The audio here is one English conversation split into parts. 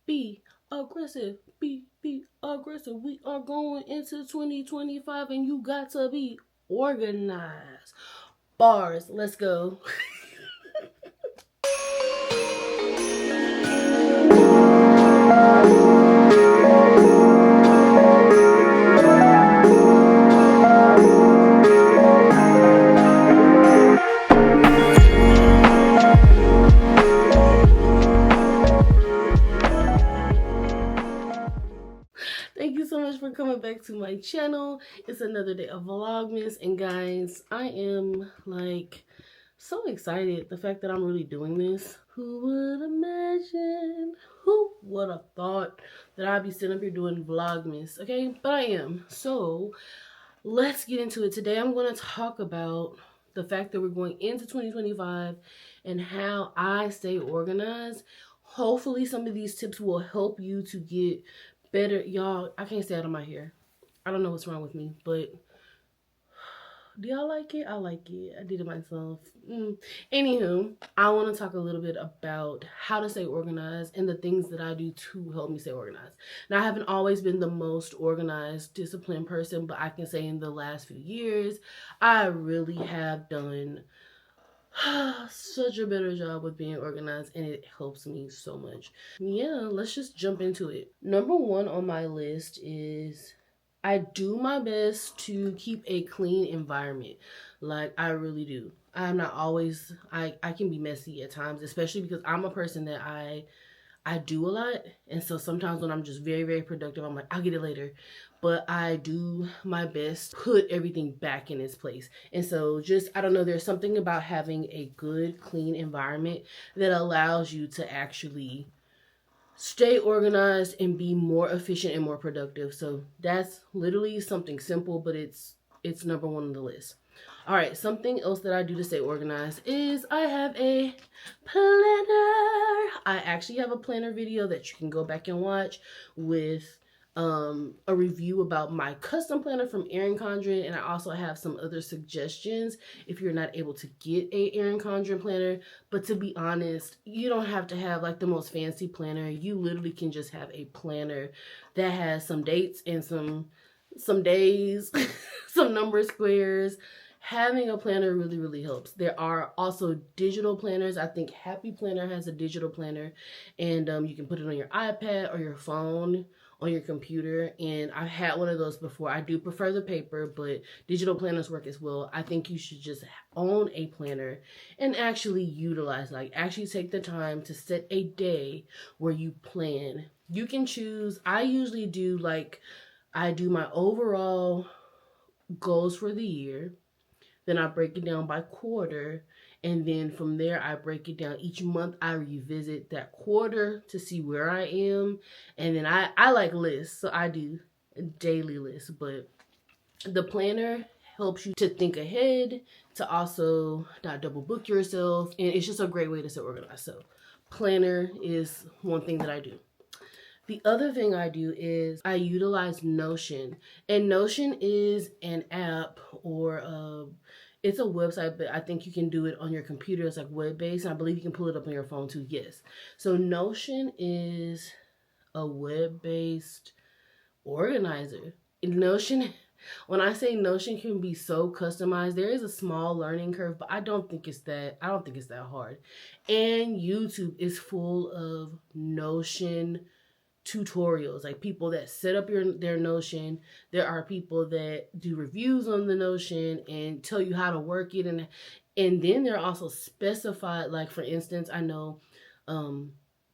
be aggressive. Be aggressive. We are going into 2025 and you got to be organized. Bars, let's go. Thank you so much for coming back to my channel. It's another day of Vlogmas, and guys, I am like so excited the fact that I'm really doing this. Who would imagine? Who would have thought that I'd be sitting up here doing Vlogmas? Okay, but I am. So let's get into it. Today I'm going to talk about the fact that we're going into 2025 and how I stay organized. Hopefully some of these tips will help you to get better. Y'all, I can't stay out of my hair. I don't know what's wrong with me, but do y'all like it? I like it. I did it myself. Anywho, I want to talk a little bit about how to stay organized and the things that I do to help me stay organized. Now, I haven't always been the most organized, disciplined person, but I can say in the last few years, I really have done such a better job with being organized, and it helps me so much. Yeah, let's just jump into it. Number one on my list is I do my best to keep a clean environment. Like, I really do. I'm not always, I can be messy at times, especially because I'm a person that I do a lot. And so sometimes when I'm just very, very productive, I'm like, I'll get it later. But I do my best to put everything back in its place. And so just, I don't know, there's something about having a good, clean environment that allows you to actually stay organized and be more efficient and more productive. So that's literally something simple, but it's number one on the list. All right, something else that I do to stay organized is I have a planner. I actually have a planner video that you can go back and watch with a review about my custom planner from Erin Condren, and I also have some other suggestions if you're not able to get a Erin Condren planner. But to be honest, you don't have to have like the most fancy planner. You literally can just have a planner that has some dates and some days, some number squares. Having a planner really, really helps. There are also digital planners. I think Happy Planner has a digital planner, and you can put it on your iPad or your phone, on your computer, and I've had one of those before. I do prefer the paper, but digital planners work as well. I think you should just own a planner and actually utilize, like actually take the time to set a day where you plan. You can choose, I usually do like, I do my overall goals for the year, then I break it down by quarter, and then from there, I break it down. Each month, I revisit that quarter to see where I am. And then I like lists, so I do daily lists. But the planner helps you to think ahead, to also not double book yourself. And it's just a great way to stay organized. So planner is one thing that I do. The other thing I do is I utilize Notion. And Notion is an app or it's a website, but I think you can do it on your computer. It's like web-based. And I believe you can pull it up on your phone too. Yes. So Notion is a web-based organizer. Notion, when I say Notion can be so customized, there is a small learning curve, but I don't think it's that hard. And YouTube is full of Notion tutorials, like people that set up their Notion. There are people that do reviews on the Notion and tell you how to work it, and then they're also specified, like for instance, I know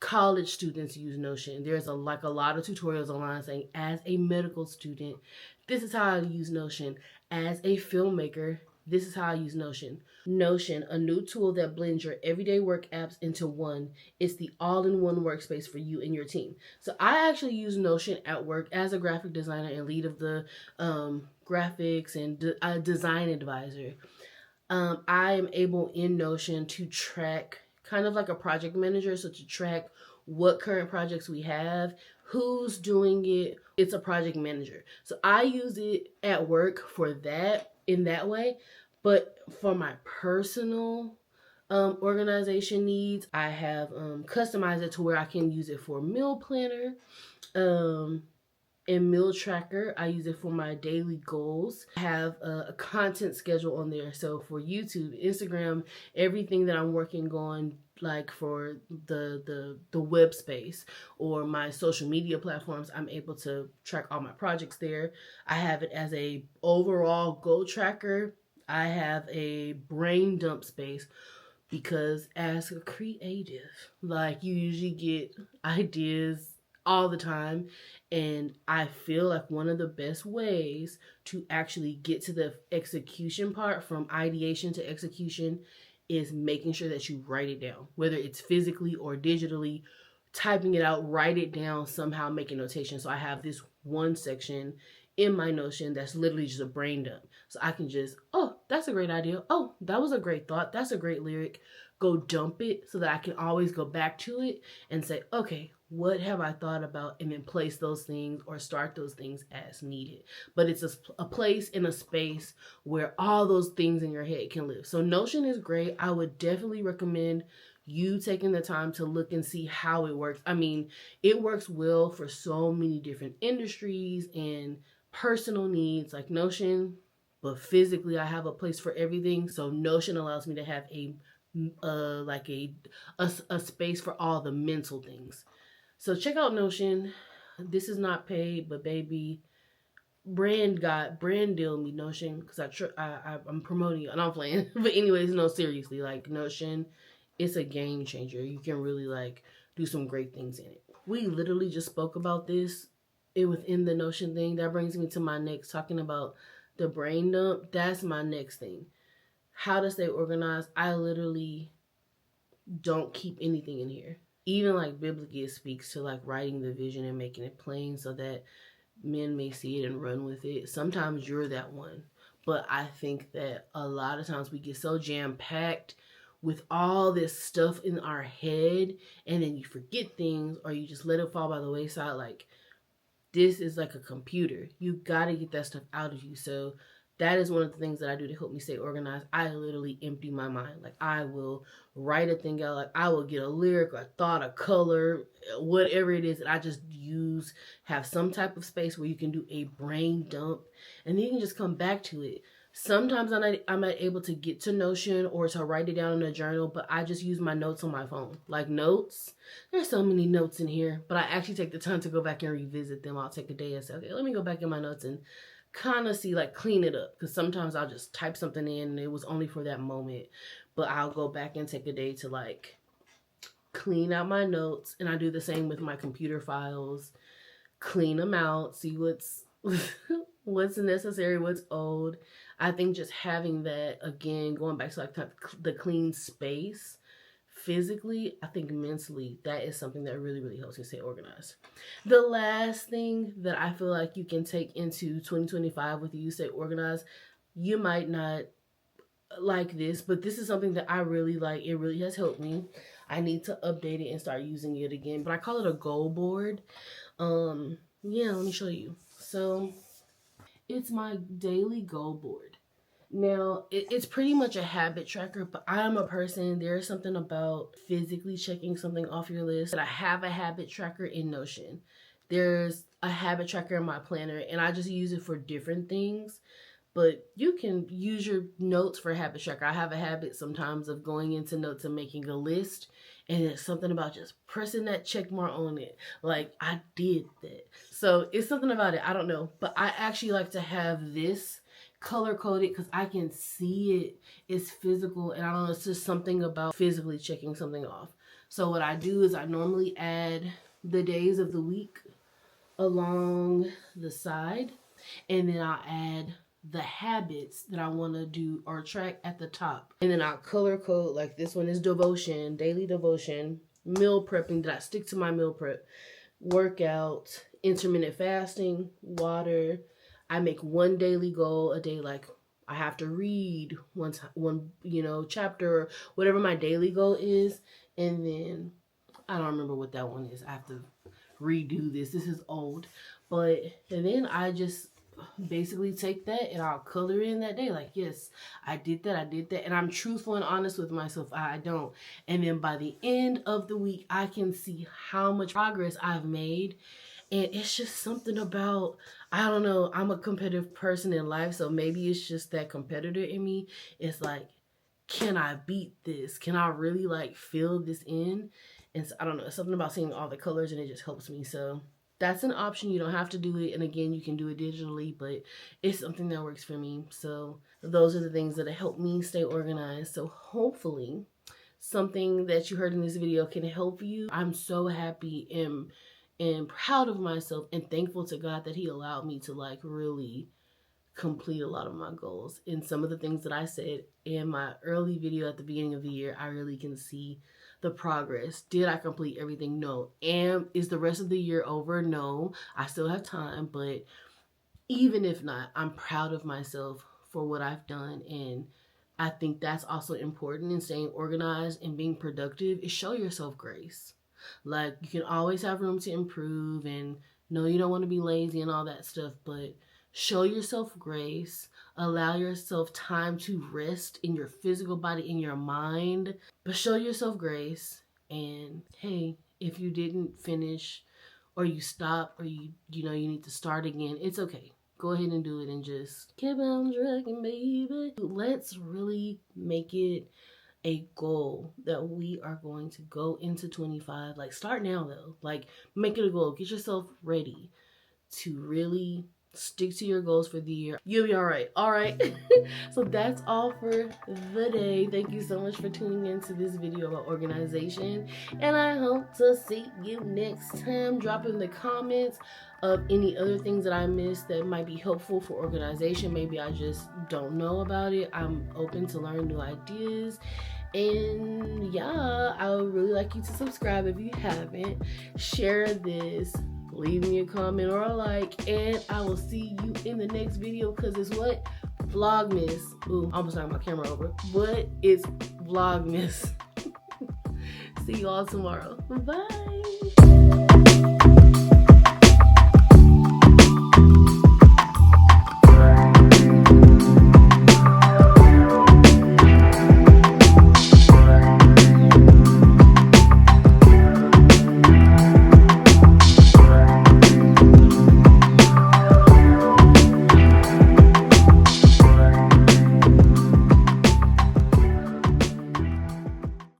college students use Notion. There's a lot of tutorials online saying, as a medical student, this is how I use Notion. As a filmmaker, this is how I use Notion. Notion, a new tool that blends your everyday work apps into one. It's the all-in-one workspace for you and your team. So I actually use Notion at work as a graphic designer and lead of the graphics and design advisor. I am able in Notion to track, kind of like a project manager, so to track what current projects we have, who's doing it. It's a project manager. So I use it at work for that, in that way. But for my personal organization needs. I have customized it to where I can use it for meal planner. And meal tracker. I use it for my daily goals. I have a content schedule on there. So for YouTube, Instagram, everything that I'm working on, like for the web space or my social media platforms, I'm able to track all my projects there. I have it as a overall goal tracker. I have a brain dump space because as a creative, like you usually get ideas all the time, and I feel like one of the best ways to actually get to the execution part, from ideation to execution, is making sure that you write it down, whether it's physically or digitally. Typing it out, write it down somehow, make a notation. So I have this one section in my Notion that's literally just a brain dump. So I can just, oh, that's a great idea. Oh, that was a great thought. That's a great lyric. Go dump it so that I can always go back to it and say, okay, what have I thought about? And then place those things or start those things as needed. But it's a place in a space where all those things in your head can live. So Notion is great. I would definitely recommend you taking the time to look and see how it works. I mean, it works well for so many different industries and personal needs like Notion, but physically I have a place for everything. So Notion allows me to have a space for all the mental things. So check out Notion. This is not paid, but baby, brand deal me Notion, because I'm promoting it and I'm playing. But anyways, no, seriously, like Notion, it's a game changer. You can really like do some great things in it. We literally just spoke about this within the Notion thing. That brings me to my next, talking about the brain dump. That's my next thing. How to stay organized. I literally don't keep anything in here. Even like biblically, it speaks to like writing the vision and making it plain so that men may see it and run with it. Sometimes you're that one. But I think that a lot of times we get so jam-packed with all this stuff in our head, and then you forget things or you just let it fall by the wayside. Like, this is like a computer. You gotta get that stuff out of you. So that is one of the things that I do to help me stay organized. I literally empty my mind. Like, I will write a thing out. Like, I will get a lyric, a thought, a color, whatever it is that I just use. Have some type of space where you can do a brain dump, and then you can just come back to it. Sometimes I'm not able to get to Notion or to write it down in a journal, but I just use my notes on my phone. Like notes, there's so many notes in here, but I actually take the time to go back and revisit them. I'll take a day and say, okay, let me go back in my notes and kind of see, like, clean it up. Because sometimes I'll just type something in and it was only for that moment. But I'll go back and take a day to, like, clean out my notes. And I do the same with my computer files. Clean them out. See what's what's necessary, what's old. I think just having that, again, going back to like the clean space physically, I think mentally, that is something that really, really helps you stay organized. The last thing that I feel like you can take into 2025 with you, stay organized, you might not like this, but this is something that I really like. It really has helped me. I need to update it and start using it again, but I call it a goal board. Yeah, let me show you. So it's my daily goal board. Now, it's pretty much a habit tracker, but I'm a person, there's something about physically checking something off your list. I have a habit tracker in Notion. There's a habit tracker in my planner, and I just use it for different things. But you can use your notes for habit tracker. I have a habit sometimes of going into notes and making a list, and it's something about just pressing that check mark on it. Like, I did that. So it's something about it. I don't know. But I actually like to have this color coded because I can see it. It's physical, and I don't know, it's just something about physically checking something off. So what I do is I normally add the days of the week along the side, and then I'll add the habits that I want to do or track at the top. And then I'll color code, like this one is devotion, daily devotion, meal prepping, that I stick to my meal prep, workout, intermittent fasting, water. I make one daily goal a day, like I have to read one chapter, or whatever my daily goal is. And then I don't remember what that one is. I have to redo this. This is old. And then I just basically take that and I'll color in that day. Like, yes, I did that. And I'm truthful and honest with myself. I don't. And then by the end of the week, I can see how much progress I've made. And it's just something about, I don't know, I'm a competitive person in life. So maybe it's just that competitor in me. It's like, can I beat this? Can I really like fill this in? And so, I don't know, it's something about seeing all the colors and it just helps me. So that's an option. You don't have to do it. And again, you can do it digitally, but it's something that works for me. So those are the things that help me stay organized. So hopefully something that you heard in this video can help you. I'm so happy and proud of myself and thankful to God that he allowed me to like really complete a lot of my goals. And some of the things that I said in my early video at the beginning of the year, I really can see the progress. Did I complete everything? No. And is the rest of the year over? No. I still have time, but even if not, I'm proud of myself for what I've done. And I think that's also important in staying organized and being productive is show yourself grace. Like, you can always have room to improve, and no, you don't want to be lazy and all that stuff, but show yourself grace. Allow yourself time to rest in your physical body, in your mind, but show yourself grace. And hey, if you didn't finish or you stop or you need to start again, it's okay. Go ahead and do it and just keep on trucking, baby. Let's really make it a goal that we are going to go into 25. Like, start now though. Like, make it a goal. Get yourself ready to really stick to your goals for the year. You'll be all right. All right. So that's all for the day. Thank you so much for tuning into this video about organization, and I hope to see you next time. Drop in the comments of any other things that I missed that might be helpful for organization. Maybe I just don't know about it. I'm open to learn new ideas. And yeah, I would really like you to subscribe if you haven't. Share this, leave me a comment or a like, and I will see you in the next video, because it's what? Vlogmas. Ooh, I almost knocked my camera over. But it's Vlogmas. See you all tomorrow. Bye.